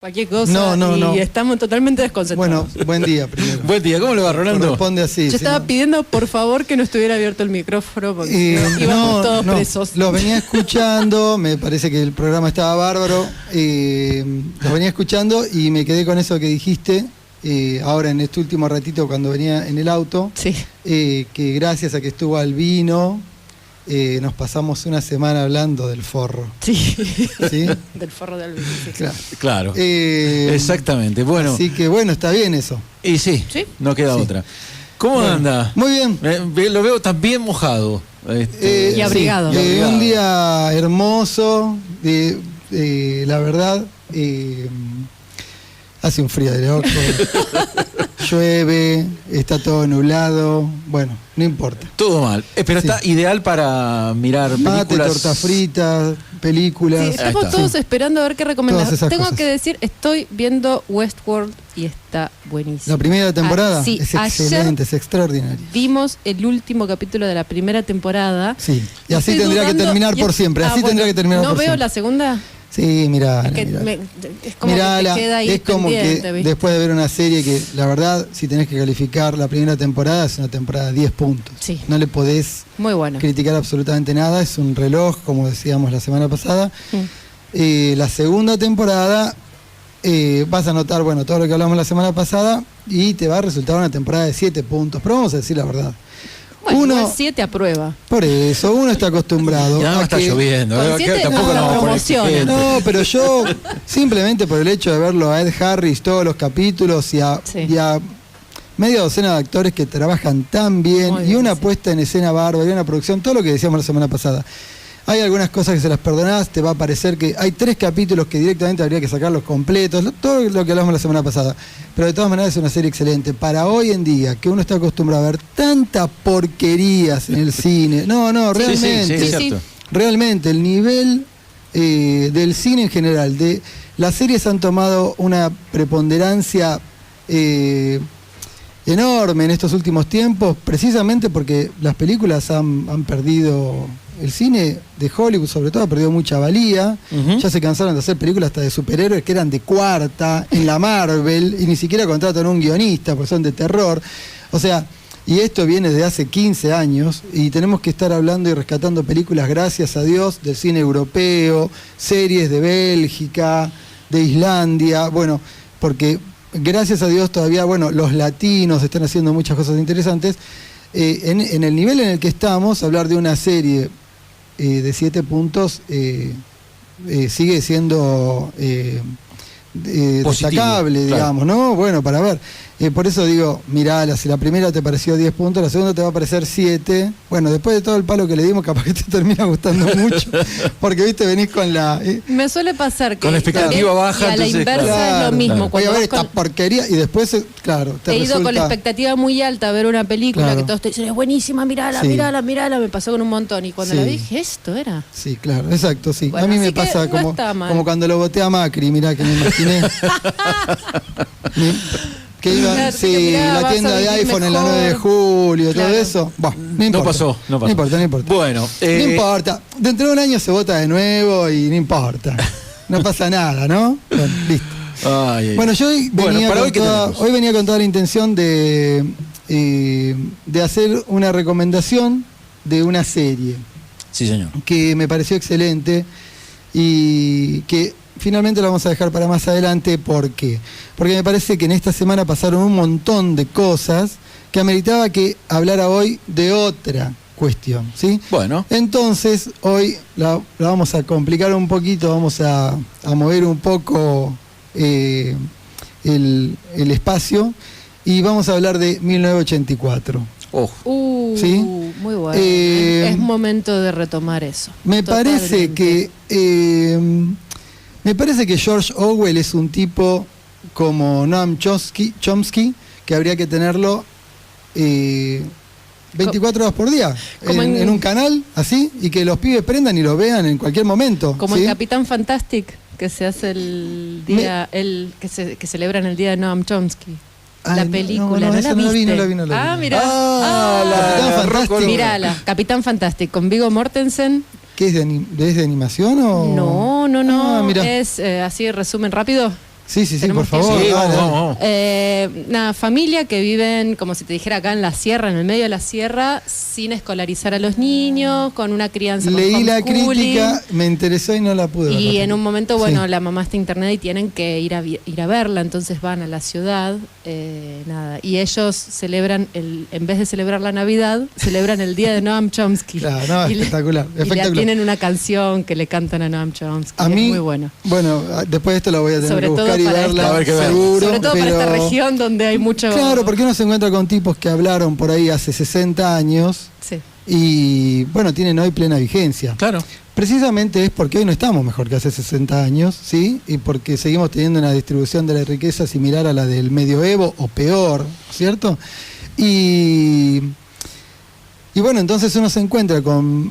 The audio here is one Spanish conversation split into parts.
Cualquier cosa No. Estamos totalmente desconcentrados. Bueno, buen día primero. Buen día, ¿cómo le va, Rolando? Corresponde así. Yo estaba pidiendo por favor que no estuviera abierto el micrófono porque íbamos todos presos. Los venía escuchando, me parece que el programa estaba bárbaro. Los venía escuchando y me quedé con eso que dijiste ahora en este último ratito cuando venía en el auto. Sí. Que gracias a que estuvo Albino, nos pasamos una semana hablando del forro. Sí. ¿Sí? Del forro de Albino. Sí. Claro. Exactamente. Bueno. Así que bueno, está bien eso. Y sí, no queda otra. ¿Cómo anda? Muy bien. Lo veo también mojado. Y abrigado. Un día hermoso, la verdad, hace un frío de loco, llueve, está todo nublado, bueno, no importa. Todo mal, pero está ideal para mirar películas. Mate, tortas fritas, películas. Sí, estamos todos esperando a ver qué recomendás. Tengo cosas. que decir, estoy viendo Westworld y está buenísimo. La primera temporada sí, es excelente, es extraordinaria. Vimos el último capítulo de la primera temporada. Sí, y así tendría que terminar por siempre. Así tendría que terminar por siempre. ¿No veo la segunda? Sí, mirá. Es como mirala, que te queda ahí es como pendiente, que ¿viste? después de ver una serie que, la verdad, si tenés que calificar la primera temporada, es una temporada de 10 puntos. Sí. No le podés Muy bueno. criticar absolutamente nada, es un reloj, como decíamos la semana pasada. La segunda temporada, vas a notar, bueno, todo lo que hablamos la semana pasada, y te va a resultar una temporada de 7 puntos. Pero vamos a decir la verdad. Bueno, igual 7 a prueba. Por eso, uno está acostumbrado. Ya no está lloviendo. Con 7 tampoco no promociona. No, pero yo, simplemente por el hecho de verlo a Ed Harris, todos los capítulos, y a media docena de actores que trabajan tan bien, y una puesta en escena bárbara, y una producción, todo lo que decíamos la semana pasada. Hay algunas cosas que se las perdonás, te va a parecer que hay 3 capítulos que directamente habría que sacarlos completos, todo lo que hablamos la semana pasada. Pero de todas maneras es una serie excelente. Para hoy en día, que uno está acostumbrado a ver tantas porquerías en el cine. No, realmente. Sí, realmente, el nivel del cine en general, de las series han tomado una preponderancia enorme en estos últimos tiempos, precisamente porque las películas han perdido. El cine de Hollywood, sobre todo, ha perdido mucha valía. Ya se cansaron de hacer películas hasta de superhéroes que eran de cuarta, en la Marvel, y ni siquiera contratan un guionista, porque son de terror. O sea, y esto viene de hace 15 años, y tenemos que estar hablando y rescatando películas, gracias a Dios, del cine europeo, series de Bélgica, de Islandia, bueno, porque gracias a Dios todavía, bueno, los latinos están haciendo muchas cosas interesantes. En el nivel en el que estamos, hablar de una serie de 7 puntos sigue siendo destacable, digamos, ¿no? Bueno, para ver. Por eso digo, mirala, si la primera te pareció 10 puntos, la segunda te va a parecer 7. Bueno, después de todo el palo que le dimos, capaz que te termina gustando mucho, porque, viste, venís con la... Me suele pasar que... Con la expectativa baja, y a la entonces, inversa es lo mismo. Voy a ver esta porquería, y después, claro, te he ido con la expectativa muy alta a ver una película que todos te dicen, es buenísima, mirala, me pasó con un montón. Y cuando la vi, dije, ¿esto era? Sí, claro, exacto, sí. Bueno, a mí me pasa como cuando lo voté a Macri, mirá que me imaginé. Que iba, la tienda de iPhone en la 9 de julio, todo eso. Bah, no importa. No pasó. No importa. Bueno, no importa. Dentro de un año se vota de nuevo y no importa. No pasa nada, ¿no? Bueno, listo. Bueno, yo hoy venía con toda la intención de hacer una recomendación de una serie. Sí, señor. Que me pareció excelente y que finalmente lo vamos a dejar para más adelante. ¿Por qué? Porque me parece que en esta semana pasaron un montón de cosas que ameritaba que hablara hoy de otra cuestión, ¿sí? Bueno. Entonces, hoy la vamos a complicar un poquito, vamos a mover un poco el espacio, y vamos a hablar de 1984. ¿Sí? Muy bueno. Es momento de retomar eso. Me parece que George Orwell es un tipo como Noam Chomsky, que habría que tenerlo 24 horas por día en un canal, así, y que los pibes prendan y lo vean en cualquier momento. Como ¿sí? el Capitán Fantastic, que se hace el día, que celebran el día de Noam Chomsky. La película, ¿no la viste? No la vi. Ah, mirá. Capitán Fantastic. Mirala, Capitán Fantastic, con Viggo Mortensen. ¿Qué es de animación o...? No. Mirá. Es así, resumen rápido. Sí, Tenemos por favor. Sí, dale, vamos. Una familia que viven, como si te dijera, acá en la sierra, en el medio de la sierra, sin escolarizar a los niños, con una crianza con Leí la homeschooling. crítica, me interesó y no la pude ver. Y en un momento, bueno, Sí. la mamá está internada y tienen que ir a verla, entonces van a la ciudad, y ellos celebran, en vez de celebrar la Navidad, celebran el día de Noam Chomsky. Claro, no, Y le- espectacular, Y espectacular. tienen una canción que le cantan a Noam Chomsky, A es mí, muy bueno. bueno, después de esto la voy a tener Sobre que todo buscar y para verla, esta- a ver qué ver. seguro. Sobre todo para esta pero- región donde hay mucho... Claro, porque uno se encuentra con tipos que hablaron por ahí hace 60 años Sí. y, bueno, tienen hoy plena vigencia. Claro. Precisamente es porque hoy no estamos mejor que hace 60 años, ¿sí? Y porque seguimos teniendo una distribución de la riqueza similar a la del medioevo o peor, ¿cierto? Y bueno, entonces uno se encuentra con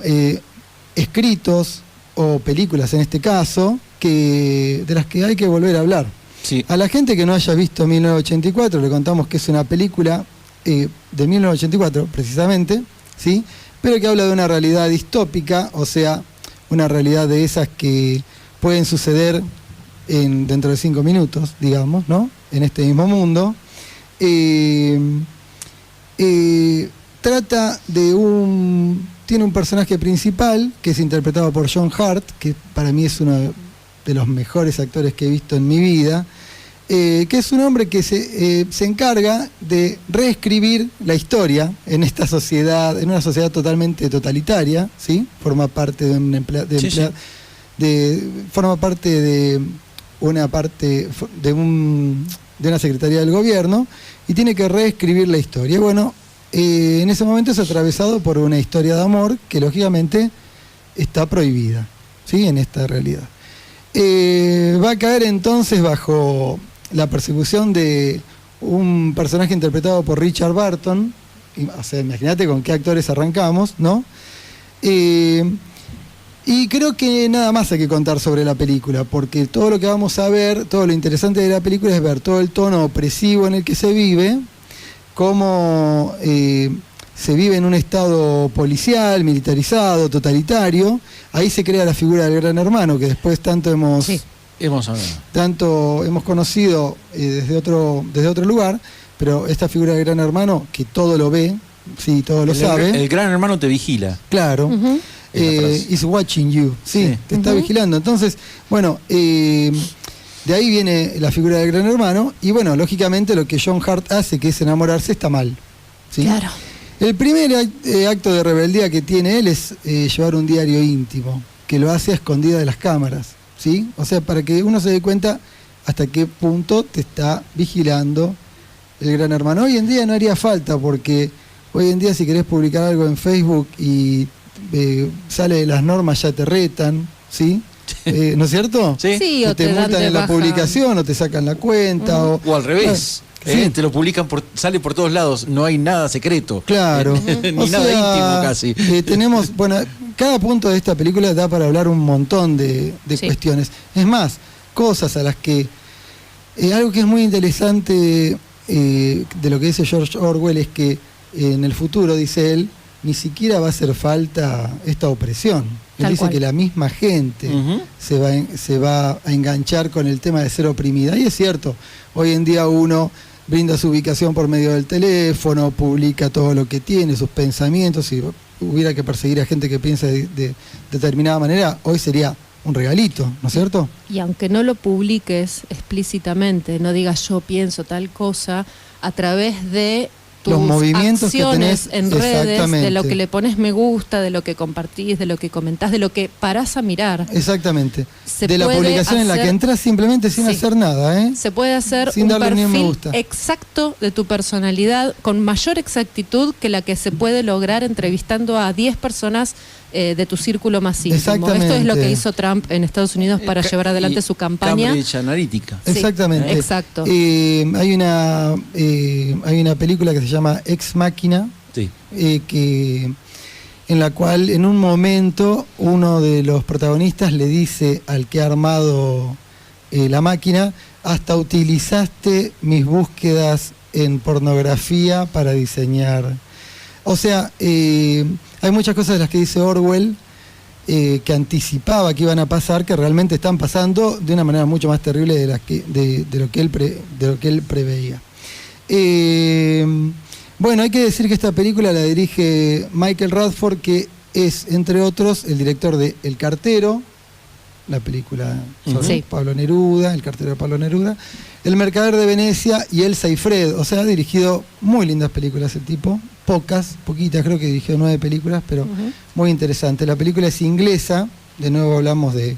escritos o películas en este caso de las que hay que volver a hablar. Sí. A la gente que no haya visto 1984 le contamos que es una película de 1984 precisamente, ¿sí? Pero que habla de una realidad distópica, o sea, una realidad de esas que pueden suceder dentro de 5 minutos, digamos, ¿no? En este mismo mundo. Trata de tiene un personaje principal que es interpretado por John Hurt, que para mí es uno de los mejores actores que he visto en mi vida, que es un hombre que se encarga de reescribir la historia en esta sociedad, en una sociedad totalmente totalitaria, ¿sí? Forma parte de un forma parte de una secretaría del gobierno y tiene que reescribir la historia. Y bueno, en ese momento es atravesado por una historia de amor que lógicamente está prohibida, ¿sí? En esta realidad. Va a caer entonces bajo la persecución de un personaje interpretado por Richard Burton. O sea, imagínate con qué actores arrancamos, ¿no? Y creo que nada más hay que contar sobre la película, porque todo lo que vamos a ver, todo lo interesante de la película es ver todo el tono opresivo en el que se vive, cómo se vive en un estado policial, militarizado, totalitario. Ahí se crea la figura del Gran Hermano, que después tanto hemos conocido desde otro lugar, pero esta figura del Gran Hermano, que todo lo ve, sí, todo lo sabe. El Gran Hermano te vigila. Claro. Ujú. Is watching you, sí, Sí. te está vigilando. Entonces, bueno, de ahí viene la figura del Gran Hermano, y bueno, lógicamente lo que John Hurt hace, que es enamorarse, está mal, ¿sí? Claro. El primer acto de rebeldía que tiene él es llevar un diario íntimo, que lo hace a escondida de las cámaras, ¿sí? O sea, para que uno se dé cuenta hasta qué punto te está vigilando el Gran Hermano. Hoy en día no haría falta, porque hoy en día si querés publicar algo en Facebook y sale de las normas, ya te retan, ¿sí? ¿No es cierto? Sí. Sí, o te te dan multan de en la baja. publicación o te sacan la cuenta. O al revés. Sí. Te lo publican, sale por todos lados, no hay nada secreto. Claro. Ni O nada sea, íntimo casi. Tenemos, bueno, cada punto de esta película da para hablar un montón de Sí. cuestiones. Es más, cosas a las que... algo que es muy interesante de lo que dice George Orwell es que en el futuro, dice él, ni siquiera va a hacer falta esta opresión. Él Tal dice cual. que la misma gente Ujú. se va a enganchar con el tema de ser oprimida. Y es cierto, hoy en día uno brinda su ubicación por medio del teléfono, publica todo lo que tiene, sus pensamientos. Si hubiera que perseguir a gente que piensa de determinada manera, hoy sería un regalito, ¿no es cierto? Y aunque no lo publiques explícitamente, no digas yo pienso tal cosa, a través de tus Los movimientos que acciones tenés, en redes, de exactamente. lo que le pones me gusta, de lo que compartís, de lo que comentás, de lo que parás a mirar, Exactamente. Se De la puede publicación en la hacer- que entras simplemente sin Sí. hacer nada, ¿eh? se puede hacer Sin un darle ni un me perfil gusta. exacto de tu personalidad con mayor exactitud que la que se puede lograr entrevistando a 10 personas de tu círculo más íntimo. Exactamente. Esto es lo que hizo Trump en Estados Unidos para llevar adelante Y su campaña. Cambridge Analytica. Sí, Exactamente. exacto. Hay una película que se llama Ex Machina, Sí. en la cual en un momento uno de los protagonistas le dice al que ha armado la máquina: hasta utilizaste mis búsquedas en pornografía para diseñar. O sea, hay muchas cosas de las que dice Orwell que anticipaba que iban a pasar, que realmente están pasando de una manera mucho más terrible de lo que él preveía. Bueno, hay que decir que esta película la dirige Michael Radford, que es, entre otros, el director de El Cartero, la película sobre Pablo Neruda, El Cartero de Pablo Neruda, El Mercader de Venecia y Elsa y Fred. O sea, ha dirigido muy lindas películas el tipo, poquitas, creo que dirigió 9 películas, pero muy interesante. La película es inglesa, de nuevo hablamos de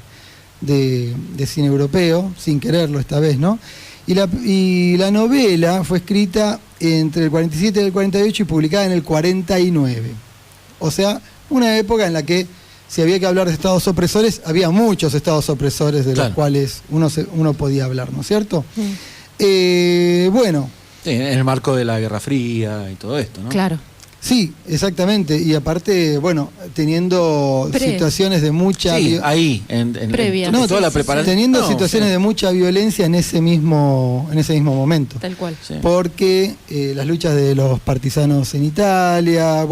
cine europeo, sin quererlo esta vez, ¿no? Y la novela fue escrita entre el 47 y el 48 y publicada en el 49. O sea, una época en la que si había que hablar de estados opresores, había muchos estados opresores de los cuales uno podía hablar, ¿no es cierto? Bueno. Sí, en el marco de la Guerra Fría y todo esto, ¿no? Claro. Sí, exactamente. Y aparte, bueno, teniendo situaciones de mucha... Sí, ahí, en toda la preparación. Teniendo situaciones de mucha violencia en ese mismo momento. Tal cual. Sí. Porque las luchas de los partisanos en Italia,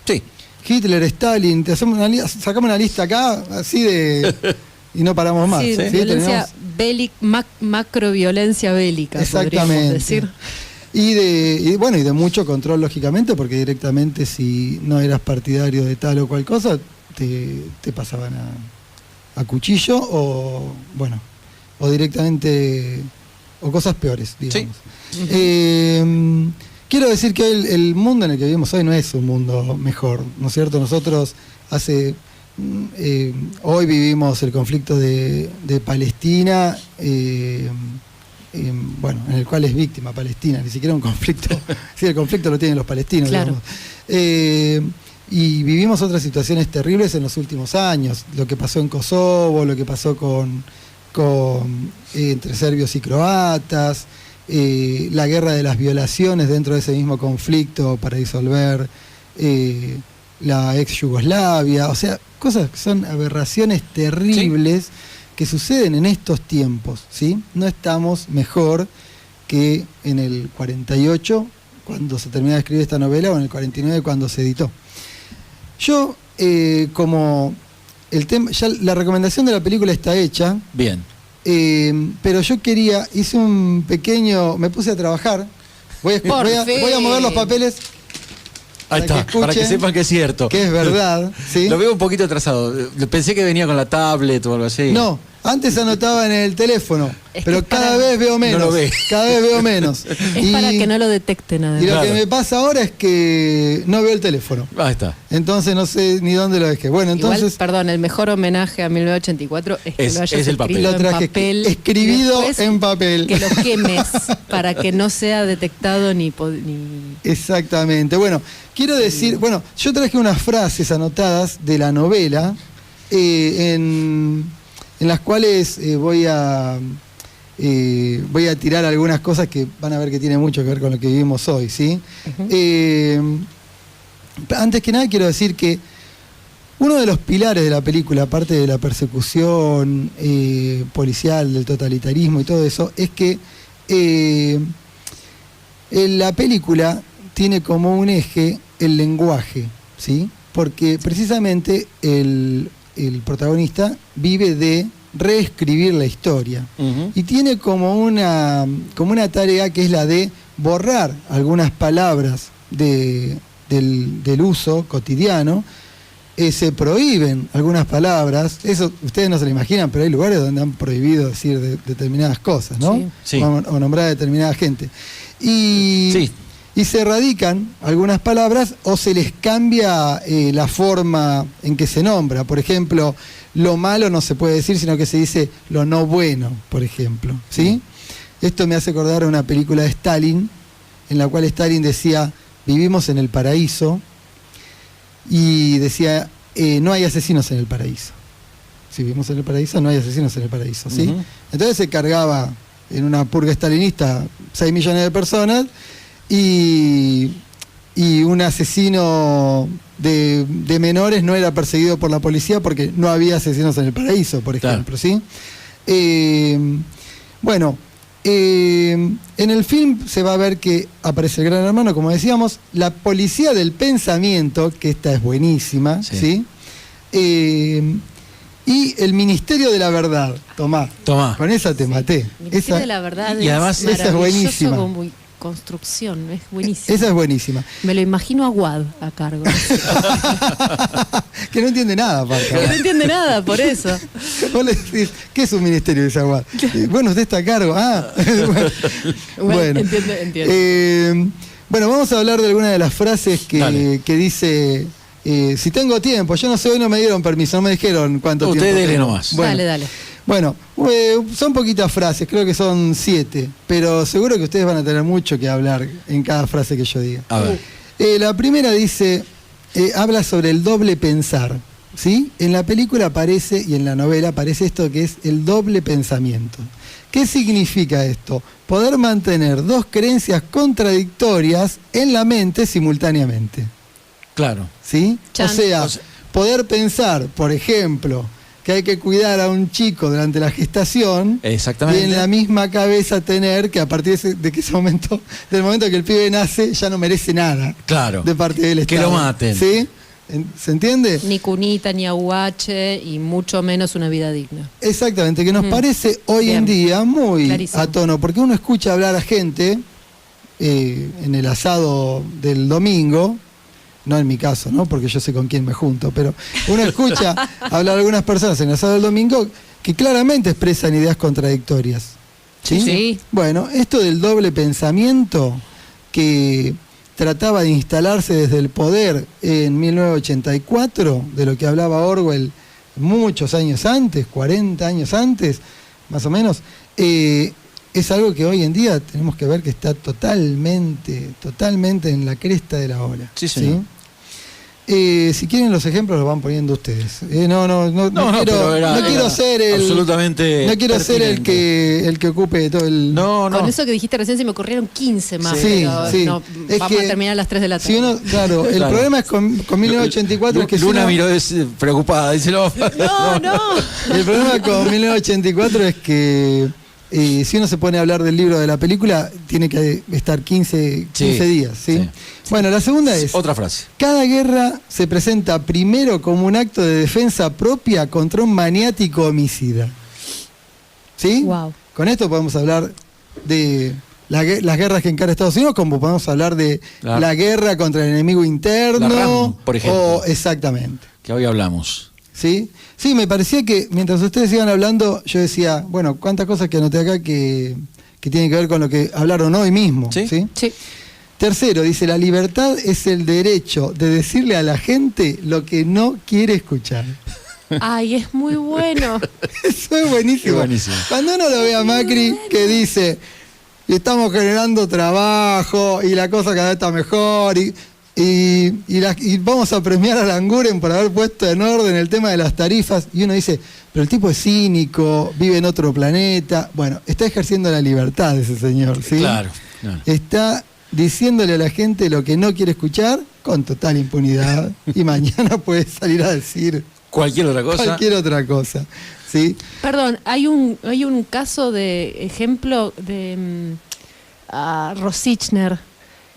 Sí. Hitler, Stalin, sacamos una lista acá, así de... y no paramos más. Sí, violencia macroviolencia bélica, podríamos decir. Y de mucho control, lógicamente, porque directamente si no eras partidario de tal o cual cosa, te pasaban a cuchillo o directamente, o cosas peores, digamos. Sí. Quiero decir que el mundo en el que vivimos hoy no es un mundo mejor, ¿no es cierto? Nosotros hoy vivimos el conflicto de Palestina, en el cual es víctima Palestina, ni siquiera un conflicto, sí, el conflicto lo tienen los palestinos, claro. Y vivimos otras situaciones terribles en los últimos años, lo que pasó en Kosovo, lo que pasó entre serbios y croatas, la guerra de las violaciones dentro de ese mismo conflicto para disolver la ex Yugoslavia, o sea, cosas que son aberraciones terribles. Sí. Que suceden en estos tiempos, ¿sí? No estamos mejor que en el 48, cuando se terminó de escribir esta novela, o en el 49, cuando se editó. Yo, como el tema, ya la recomendación de la película está hecha. Bien. Pero yo hice un pequeño, me puse a trabajar, voy a mover los papeles. Ahí está, para que sepan que es cierto. Que es verdad, ¿sí? Lo veo un poquito atrasado. Pensé que venía con la tablet o algo así. No, antes anotaba en el teléfono, pero cada vez veo menos. No lo ve. Cada vez veo menos. Es para que no lo detecten, además. Y lo que me pasa ahora es que no veo el teléfono. Ahí está. Entonces no sé ni dónde lo dejé. Bueno, entonces... Igual, perdón, el mejor homenaje a 1984 es que lo hayas escrito en papel. Escribido en papel. Que lo quemes para que no sea detectado ni... Exactamente. Bueno, quiero decir... Bueno, yo traje unas frases anotadas de la novela en las cuales voy a tirar algunas cosas que van a ver que tienen mucho que ver con lo que vivimos hoy, ¿sí? Antes que nada quiero decir que uno de los pilares de la película, aparte de la persecución policial, del totalitarismo y todo eso, es que la película tiene como un eje el lenguaje, ¿sí? Porque precisamente el protagonista vive de reescribir la historia y tiene como una tarea que es la de borrar algunas palabras del uso cotidiano. Se prohíben algunas palabras, eso ustedes no se lo imaginan, pero hay lugares donde han prohibido decir determinadas cosas, ¿no? Sí. O nombrar a determinada gente. Y se erradican algunas palabras o se les cambia la forma en que se nombra. Por ejemplo, lo malo no se puede decir, sino que se dice lo no bueno, por ejemplo, ¿sí? Esto me hace acordar a una película de Stalin, en la cual Stalin decía, vivimos en el paraíso, y decía, no hay asesinos en el paraíso. Si vivimos en el paraíso, no hay asesinos en el paraíso, ¿sí? Entonces se cargaba en una purga stalinista 6 millones de personas, y un asesino de menores no era perseguido por la policía porque no había asesinos en el paraíso, por ejemplo, claro. ¿Sí? Bueno, En el film se va a ver que aparece el Gran Hermano, como decíamos, la policía del pensamiento, que esta es buenísima, ¿sí? Y el Ministerio de la Verdad. Tomá. Con esa te maté. El Ministerio de la Verdad y además esa es buenísima. Como construcción, es buenísima. Esa es buenísima. Me lo imagino a Wad a cargo. Que no entiende nada, aparte. Que no entiende nada, por eso. Vos le decís, ¿qué es un ministerio de Zaguad? Bueno, usted está a cargo. Bueno. Entiendo. Bueno, vamos a hablar de alguna de las frases que dice... si tengo tiempo, yo no sé, hoy no me dieron permiso, no me dijeron cuánto tiempo. Usted dele nomás. Bueno, dale. Bueno, son poquitas frases, creo que son 7, pero seguro que ustedes van a tener mucho que hablar en cada frase que yo diga. A ver. La primera dice, habla sobre el doble pensar, ¿sí? En la película aparece, y en la novela aparece esto que es el doble pensamiento. ¿Qué significa esto? Poder mantener dos creencias contradictorias en la mente simultáneamente. Claro. ¿Sí? Chan. O sea, poder pensar, por ejemplo, que hay que cuidar a un chico durante la gestación. Exactamente. Y en la misma cabeza tener que a partir del momento que el pibe nace, ya no merece nada. Claro. De parte del Estado. Que lo maten. ¿Sí? ¿Se entiende? Ni cunita, ni aguache, y mucho menos una vida digna. Exactamente, que nos parece hoy en día muy clarísimo. a tono, porque uno escucha hablar a gente en el asado del domingo. No en mi caso, ¿no? Porque yo sé con quién me junto, pero uno escucha hablar a algunas personas en el asado del domingo que claramente expresan ideas contradictorias. ¿Sí? Sí. Bueno, esto del doble pensamiento que trataba de instalarse desde el poder en 1984, de lo que hablaba Orwell muchos años antes, 40 años antes, más o menos, es algo que hoy en día tenemos que ver que está totalmente en la cresta de la ola. Sí, señor. Si quieren los ejemplos los van poniendo ustedes. No quiero ser el absolutamente no quiero ser el que ocupe todo el. Con eso que dijiste recién se me ocurrieron 15 más. Sí, pero sí. no, Es vamos que a terminar a las 3 de la tarde. Si uno, claro, el problema es con 1984 es que Luna si uno, miró preocupada, dice No. el problema con 1984 es que si uno se pone a hablar del libro de la película, tiene que estar 15 días. ¿sí? Bueno, la segunda es... Otra frase. Cada guerra se presenta primero como un acto de defensa propia contra un maniático homicida. ¿Sí? Wow. Con esto podemos hablar de las guerras que encara Estados Unidos, como podemos hablar de la guerra contra el enemigo interno. La RAM, por ejemplo. Exactamente. Que hoy hablamos. ¿Sí? Sí, me parecía que mientras ustedes iban hablando, yo decía, bueno, cuántas cosas que anoté acá que tienen que ver con lo que hablaron hoy mismo. ¿Sí? Sí. Tercero, dice, la libertad es el derecho de decirle a la gente lo que no quiere escuchar. Ay, es muy bueno. Eso es buenísimo. Buenísimo. Cuando uno lo ve a Macri que dice, estamos generando trabajo y la cosa cada vez está mejor y vamos a premiar a Languren por haber puesto en orden el tema de las tarifas, y uno dice, pero el tipo es cínico, vive en otro planeta. Bueno, está ejerciendo la libertad ese señor, ¿sí? Claro. Está diciéndole a la gente lo que no quiere escuchar con total impunidad y mañana puede salir a decir Cualquier otra cosa. ¿sí? Perdón, hay un caso de ejemplo de Rosichner,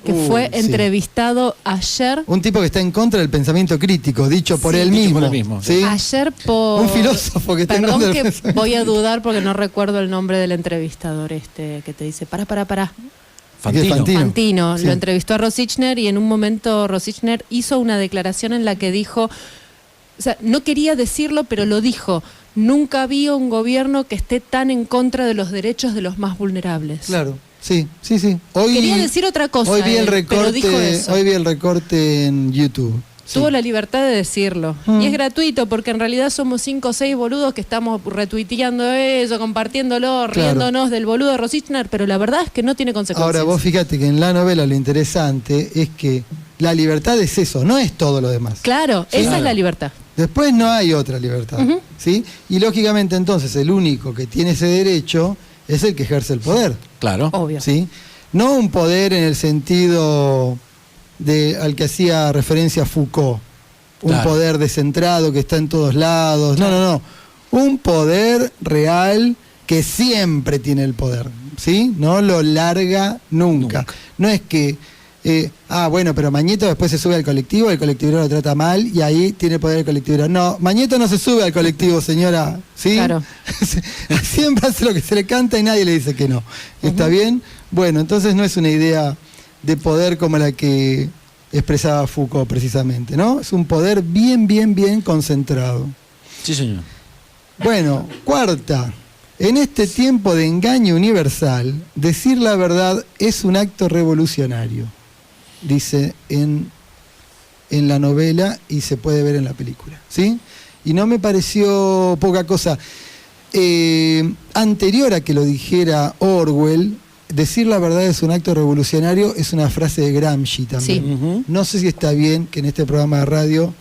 que fue sí. entrevistado ayer. Un tipo que está en contra del pensamiento crítico, dicho por él dicho mismo. por él mismo, ¿sí? Ayer por... Un filósofo que está en Perdón contra del que pensamiento. voy a dudar porque no recuerdo el nombre del entrevistador que te dice, pará. Fantino. Fantino. Sí. Lo entrevistó a Rosichner y en un momento Rosichner hizo una declaración en la que dijo, o sea, no quería decirlo, pero lo dijo, nunca había un gobierno que esté tan en contra de los derechos de los más vulnerables. Claro, sí. Hoy, Quería decir otra cosa, hoy vi el pero dijo eso. Hoy vi el recorte en YouTube. Sí. Tuvo la libertad de decirlo. Y es gratuito porque en realidad somos 5 o 6 boludos que estamos retuiteando eso, compartiéndolo, riéndonos del boludo de Rosichner, pero la verdad es que no tiene consecuencias. Ahora, vos fíjate que en la novela lo interesante es que la libertad es eso, no es todo lo demás. Claro, ¿sí? esa es la libertad. Después no hay otra libertad. ¿Sí? Y lógicamente entonces el único que tiene ese derecho es el que ejerce el poder. Claro. Obvio. ¿Sí? No un poder en el sentido al que hacía referencia Foucault, un poder descentrado que está en todos lados, no, un poder real que siempre tiene el poder, ¿sí? No lo larga nunca. No es que, bueno, pero Mañeto después se sube al colectivo, el colectivero lo trata mal y ahí tiene poder el colectivero. No, Mañeto no se sube al colectivo, señora, ¿sí? Claro. Siempre hace lo que se le canta y nadie le dice que no. ¿Está bien? Bueno, entonces no es una idea de poder como la que expresaba Foucault precisamente, ¿no? Es un poder bien, bien, bien concentrado. Sí, señor. Bueno, cuarta. En este tiempo de engaño universal, decir la verdad es un acto revolucionario, dice en la novela y se puede ver en la película, ¿sí? Y no me pareció poca cosa. Anterior a que lo dijera Orwell, decir la verdad es un acto revolucionario es una frase de Gramsci también. Sí. No sé si está bien que en este programa de radio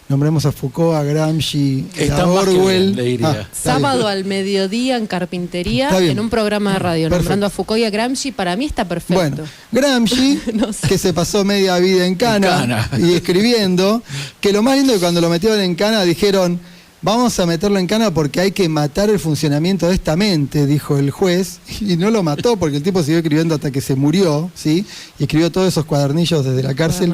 nombremos a Foucault, a Gramsci, a Orwell. Bien, le diría. Sábado al mediodía en Carpintería, en un programa de radio, Perfecto. nombrando a Foucault y a Gramsci, para mí está perfecto. Bueno, Gramsci, No sé. que se pasó media vida en Cana y escribiendo, que lo más lindo es que cuando lo metieron en Cana dijeron, vamos a meterlo en Cana porque hay que matar el funcionamiento de esta mente, dijo el juez, y no lo mató porque el tipo siguió escribiendo hasta que se murió, ¿sí? Y escribió todos esos cuadernillos desde la cárcel.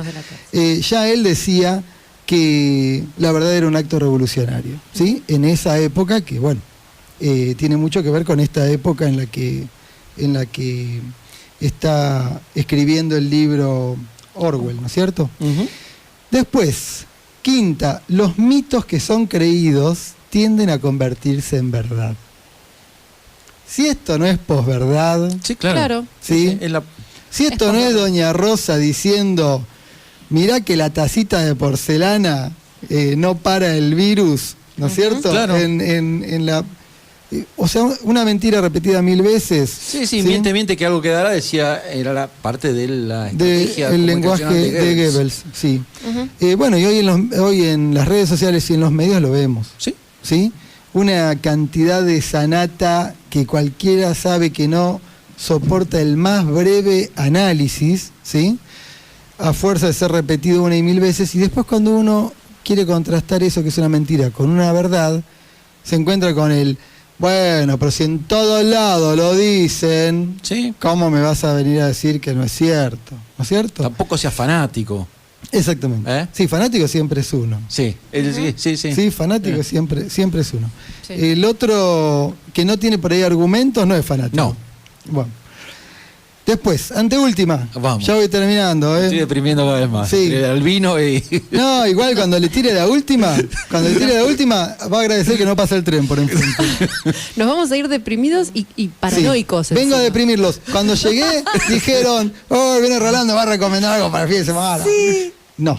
Ya él decía que la verdad era un acto revolucionario, ¿sí? En esa época que, bueno, tiene mucho que ver con esta época en la que está escribiendo el libro Orwell, ¿no es cierto? Después, quinta, los mitos que son creídos tienden a convertirse en verdad. Si esto no es posverdad, Sí, claro. ¿sí? Si esto no es Doña Rosa diciendo, mirá que la tacita de porcelana no para el virus, ¿no es cierto? Claro. O sea, una mentira repetida 1000 veces. Sí, miente que algo quedará, decía, era la parte de la estrategia el lenguaje comunicacional de Goebbels, sí. Bueno, y hoy en las redes sociales y en los medios lo vemos. ¿Sí? Una cantidad de sanata que cualquiera sabe que no soporta el más breve análisis, ¿sí? A fuerza de ser repetido 1 y 1000 veces, y después cuando uno quiere contrastar eso que es una mentira con una verdad, se encuentra con el, bueno, pero si en todos lados lo dicen, Sí. ¿cómo me vas a venir a decir que no es cierto? ¿No es cierto? Tampoco seas fanático. Exactamente. Sí, fanático siempre es uno. Sí, sí. Sí, fanático siempre es uno. Sí. El otro que no tiene por ahí argumentos no es fanático. No. Bueno. Después, anteúltima. Vamos. Ya voy terminando, Estoy deprimiendo cada vez más. Sí. El vino y... No, igual cuando le tire la última, va a agradecer que no pasa el tren por enfrente. Nos vamos a ir deprimidos y paranoicos. Sí. Vengo a encima. deprimirlos. Cuando llegué, dijeron, viene Rolando, va a recomendar algo para el fin de semana. Sí. No.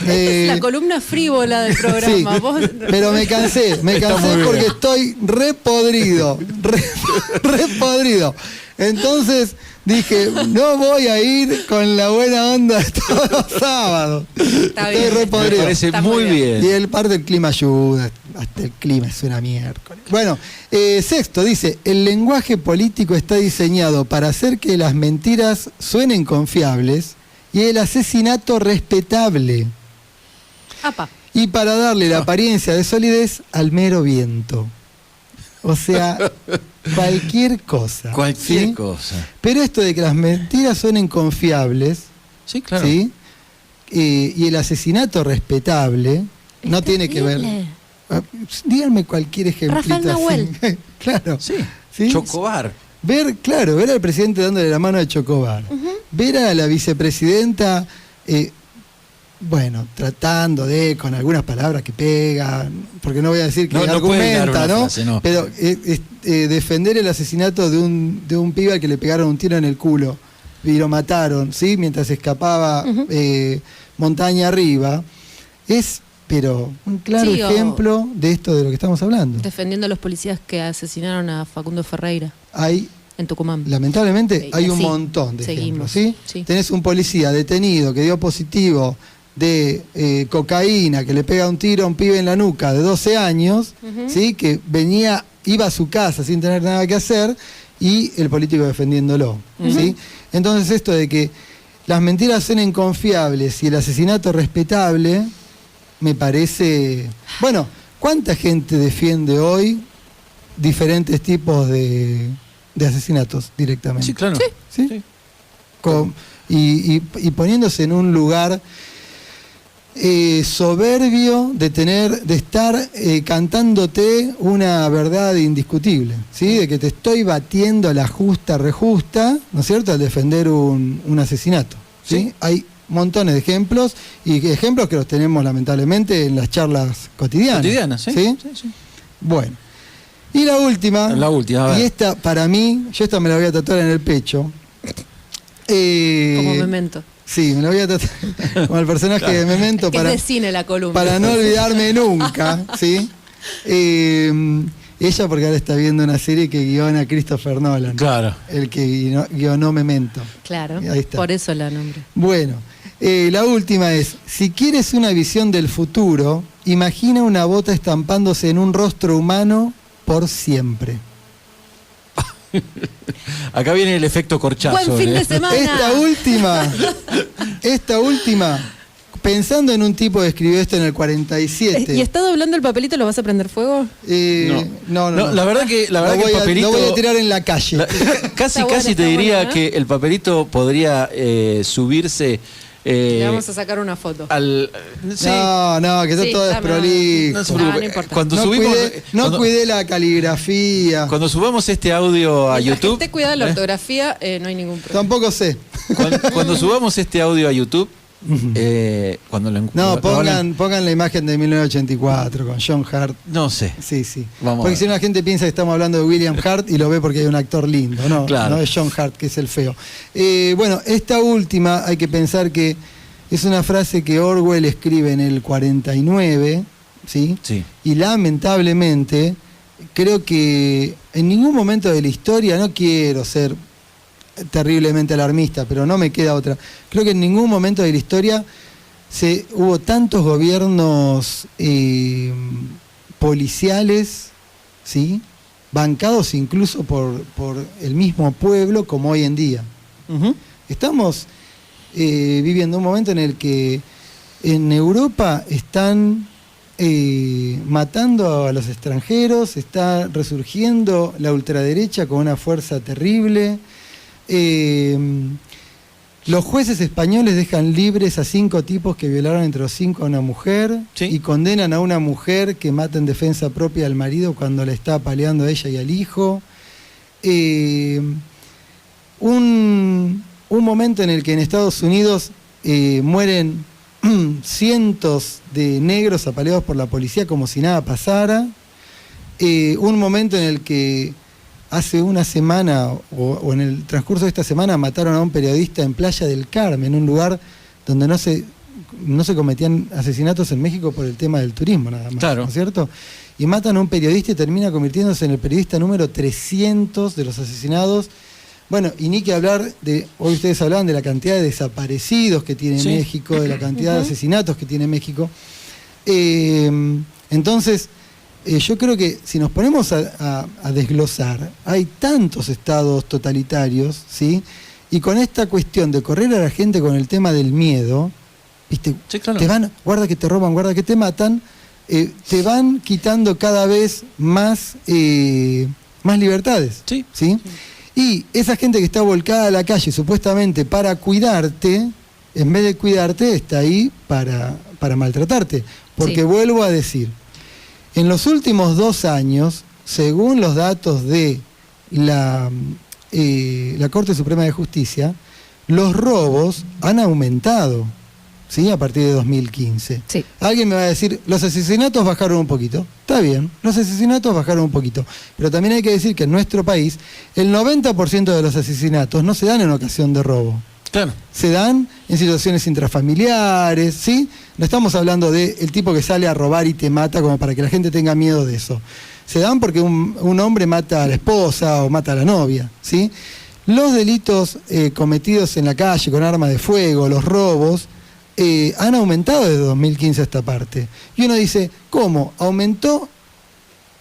Es la columna frívola del programa. Sí, Vos... pero me cansé muy bien. porque estoy repodrido. Entonces dije, no voy a ir con la buena onda de todos los sábados. Está bien. Estoy Me repodrido. parece Está muy muy bien. Y el parte del clima ayuda, hasta el clima es una miércoles. Bueno, sexto, dice, el lenguaje político está diseñado para hacer que las mentiras suenen confiables y el asesinato respetable. Apa. Y para darle la apariencia de solidez al mero viento. O sea, cualquier cosa. Cualquier ¿sí? cosa. Pero esto de que las mentiras suenen confiables, Sí, claro. ¿sí? Y el asesinato respetable, no Es tiene que ver... terrible. Díganme cualquier ejemplito Rafael así. Nahuel. Claro. Sí. ¿Sí? Chocobar. Ver al presidente dándole la mano a Chocobar. Ver a la vicepresidenta, tratando de, con algunas palabras que pegan, porque no voy a decir que No puede dar argumenta, una ¿no? frase, no. Pero defender el asesinato de un pibe al que le pegaron un tiro en el culo y lo mataron, ¿sí? Mientras escapaba montaña arriba, es... Pero un claro Sí, ejemplo de esto de lo que estamos hablando. Defendiendo a los policías que asesinaron a Facundo Ferreira Hay, en Tucumán. lamentablemente, Y hay un así, montón de seguimos, ejemplos. ¿Sí? sí. Tenés un policía detenido que dio positivo de cocaína, que le pega un tiro a un pibe en la nuca de 12 años, ¿sí? Que iba a su casa sin tener nada que hacer, y el político defendiéndolo. ¿Sí? Entonces esto de que las mentiras son inconfiables y el asesinato respetable... Me parece... Bueno, ¿cuánta gente defiende hoy diferentes tipos de asesinatos directamente. Sí, claro. ¿Sí? Sí. Y poniéndose en un lugar soberbio de estar cantándote una verdad indiscutible, ¿sí? De que te estoy batiendo la justa, rejusta, ¿no es cierto?, al defender un asesinato, ¿sí? Sí. Hay montones de ejemplos, y ejemplos que los tenemos lamentablemente en las charlas cotidianas. ¿sí? ¿Sí? Sí, sí. Bueno, y la última, a ver. y esta para mí, yo esta me la voy a tatuar en el pecho. Como Memento. Sí, me la voy a tatuar como el personaje de Memento Es de cine la columna. para no olvidarme nunca, ¿sí? Ella porque ahora está viendo una serie que guiona Christopher Nolan. Claro. El que guionó Memento. Claro, Ahí está. por eso la nombre. Bueno, la última es, si quieres una visión del futuro, imagina una bota estampándose en un rostro humano por siempre. Acá viene el efecto corchazo. Buen fin de semana. Esta última, pensando en un tipo que escribió esto en el 47. ¿Y está doblando el papelito? ¿Lo vas a prender fuego? No. La verdad que el papelito. Lo voy a tirar en la calle. Casi te diría que el papelito podría subirse. Le vamos a sacar una foto. Sí. No, que está todo desprolijo. No se preocupe. No importa. Cuando No subimos. cuidé la caligrafía. Cuando subamos este audio a Mientras YouTube. que esté cuidada la ortografía, no hay ningún problema. Tampoco sé. Cuando subamos este audio a YouTube. Cuando pongan la imagen de 1984 con John Hart. No sé. Sí. Vamos porque si no la gente piensa que estamos hablando de William Hart y lo ve porque hay un actor lindo. No, claro. No es John Hart, que es el feo. Bueno, esta última hay que pensar que es una frase que Orwell escribe en el 49, ¿sí? Sí. Y lamentablemente creo que en ningún momento de la historia, no quiero ser terriblemente alarmista, pero no me queda otra. Creo que en ningún momento de la historia hubo tantos gobiernos policiales, ¿sí?, bancados incluso por el mismo pueblo como hoy en día. Uh-huh. Estamos viviendo un momento en el que en Europa están matando a los extranjeros, está resurgiendo la ultraderecha con una fuerza terrible. Los jueces españoles dejan libres a 5 tipos que violaron entre los 5 a una mujer, ¿sí?, y condenan a una mujer que mata en defensa propia al marido cuando le está apaleando a ella y al hijo. Un momento en el que en Estados Unidos mueren cientos de negros apaleados por la policía como si nada pasara. Un momento en el que hace una semana o en el transcurso de esta semana mataron a un periodista en Playa del Carmen, un lugar donde no se cometían asesinatos en México por el tema del turismo nada más, claro, ¿no es cierto? Y matan a un periodista y termina convirtiéndose en el periodista número 300 de los asesinados. Bueno, y ni que hablar de, hoy ustedes hablaban de la cantidad de desaparecidos que tiene México, de la cantidad de asesinatos que tiene México. Entonces, yo creo que si nos ponemos a desglosar, hay tantos estados totalitarios, ¿sí? Y con esta cuestión de correr a la gente con el tema del miedo, ¿viste? Sí, claro. Guarda que te roban, guarda que te matan, te van quitando cada vez más libertades, ¿sí? Y esa gente que está volcada a la calle supuestamente para cuidarte, en vez de cuidarte, está ahí para maltratarte. Porque vuelvo a decir, en los últimos 2 años, según los datos de la Corte Suprema de Justicia, los robos han aumentado, ¿sí?, a partir de 2015. Sí. Alguien me va a decir, los asesinatos bajaron un poquito. Está bien, los asesinatos bajaron un poquito. Pero también hay que decir que en nuestro país, el 90% de los asesinatos no se dan en ocasión de robo. Claro. Se dan en situaciones intrafamiliares, ¿sí? No estamos hablando del tipo que sale a robar y te mata como para que la gente tenga miedo de eso. Se dan porque un hombre mata a la esposa o mata a la novia, ¿sí? Los delitos cometidos en la calle con arma de fuego, los robos, han aumentado desde 2015 a esta parte. Y uno dice, ¿cómo? Aumentó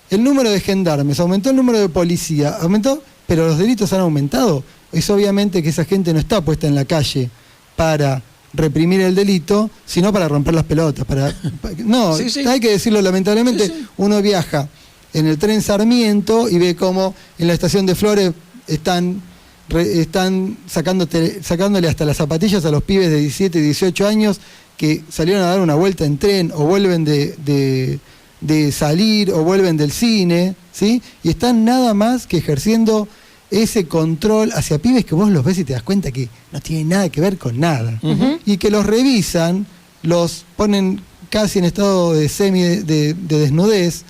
el número de gendarmes, aumentó el número de policía, aumentó, pero los delitos han aumentado. Es obviamente que esa gente no está puesta en la calle para reprimir el delito, sino para romper las pelotas. No, hay que decirlo lamentablemente, uno viaja en el tren Sarmiento y ve cómo en la estación de Flores están sacándole hasta las zapatillas a los pibes de 17 y 18 años que salieron a dar una vuelta en tren o vuelven de salir o vuelven del cine, ¿sí? Y están nada más que ejerciendo ese control hacia pibes que vos los ves y te das cuenta que no tienen nada que ver con nada. Y que los revisan, los ponen casi en estado de de desnudez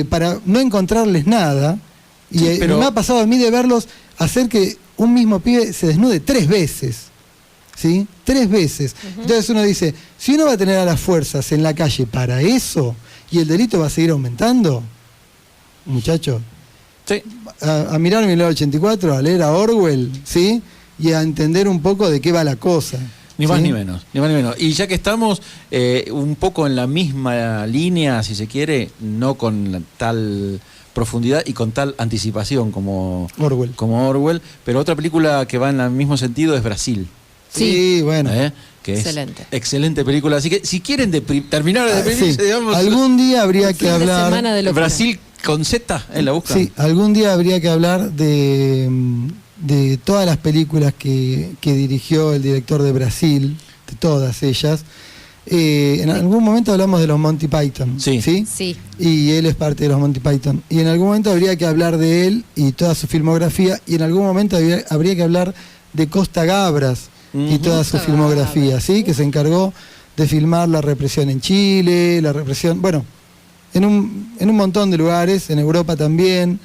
para no encontrarles nada. Y Sí, pero me ha pasado a mí de verlos hacer que un mismo pibe se desnude 3 veces. ¿Sí? 3 veces. Entonces uno dice, si uno va a tener a las fuerzas en la calle para eso y el delito va a seguir aumentando, muchacho, Sí. a mirar 1984, a leer a Orwell, ¿sí? Y a entender un poco de qué va la cosa. Ni más ¿sí? ni menos, ni más ni menos. Y ya que estamos un poco en la misma línea, si se quiere, no con tal profundidad y con tal anticipación como Orwell, pero otra película que va en el mismo sentido es Brasil. Sí, bueno. Que excelente. Es excelente película. Así que si quieren terminar de deprimirse, sí. digamos, Algún día habría que hablar. Brasil con Z en la busca. Sí, algún día habría que hablar de todas las películas que dirigió el director de Brasil, de todas ellas. En algún momento hablamos de los Monty Python, Sí. Sí. Y él es parte de los Monty Python. Y en algún momento habría que hablar de él y toda su filmografía. Y en algún momento habría que hablar de Costa Gabras y toda su filmografía, ¿sí? Que se encargó de filmar la represión en Chile, la represión, bueno, en un montón de lugares, en Europa también.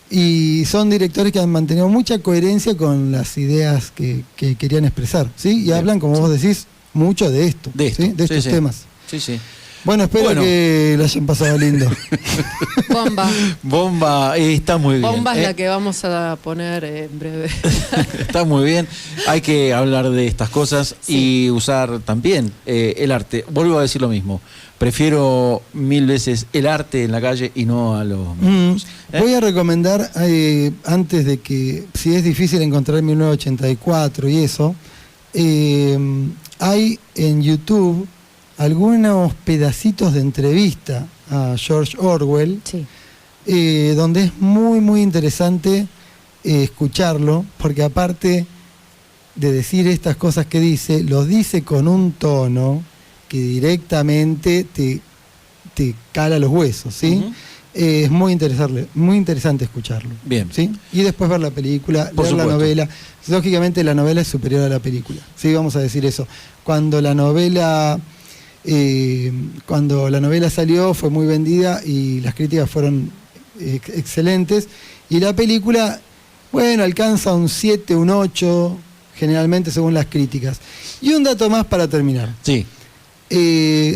Y son directores que han mantenido mucha coherencia con las ideas que querían expresar, ¿sí? Y hablan, como vos decís, mucho de esto, de ¿sí? De estos temas. Sí, sí. Bueno, espero que lo hayan pasado lindo. Bomba. Está muy bien. Bomba es la que vamos a poner en breve. Está muy bien. Hay que hablar de estas cosas y usar también el arte. Vuelvo a decir lo mismo. Prefiero 1000 veces el arte en la calle y no a los médicos. Voy a recomendar, antes de que, si es difícil encontrar 1984 y eso, hay en YouTube algunos pedacitos de entrevista a George Orwell, donde es muy, muy interesante escucharlo, porque aparte de decir estas cosas que dice, lo dice con un tono que directamente te cala los huesos, ¿sí? Es muy interesante escucharlo. Bien. ¿Sí? Y después ver la película, Por leer la supuesto. novela. Lógicamente la novela es superior a la película, ¿sí? Vamos a decir eso. Cuando la novela salió fue muy vendida y las críticas fueron excelentes. Y la película, bueno, alcanza un 7, un 8, generalmente según las críticas. Y un dato más para terminar. Sí.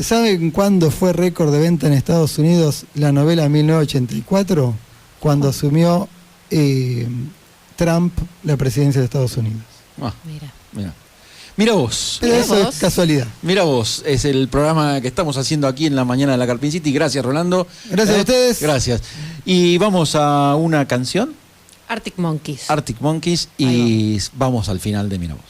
¿Saben cuándo fue récord de venta en Estados Unidos la novela 1984? Cuando asumió Trump la presidencia de Estados Unidos. Mira vos. Pero eso es casualidad. Mira vos, es el programa que estamos haciendo aquí en la mañana de la Carpin City. Gracias, Rolando. Gracias a ustedes. Gracias. Y vamos a una canción. Arctic Monkeys. Arctic Monkeys y vamos al final de Mira vos.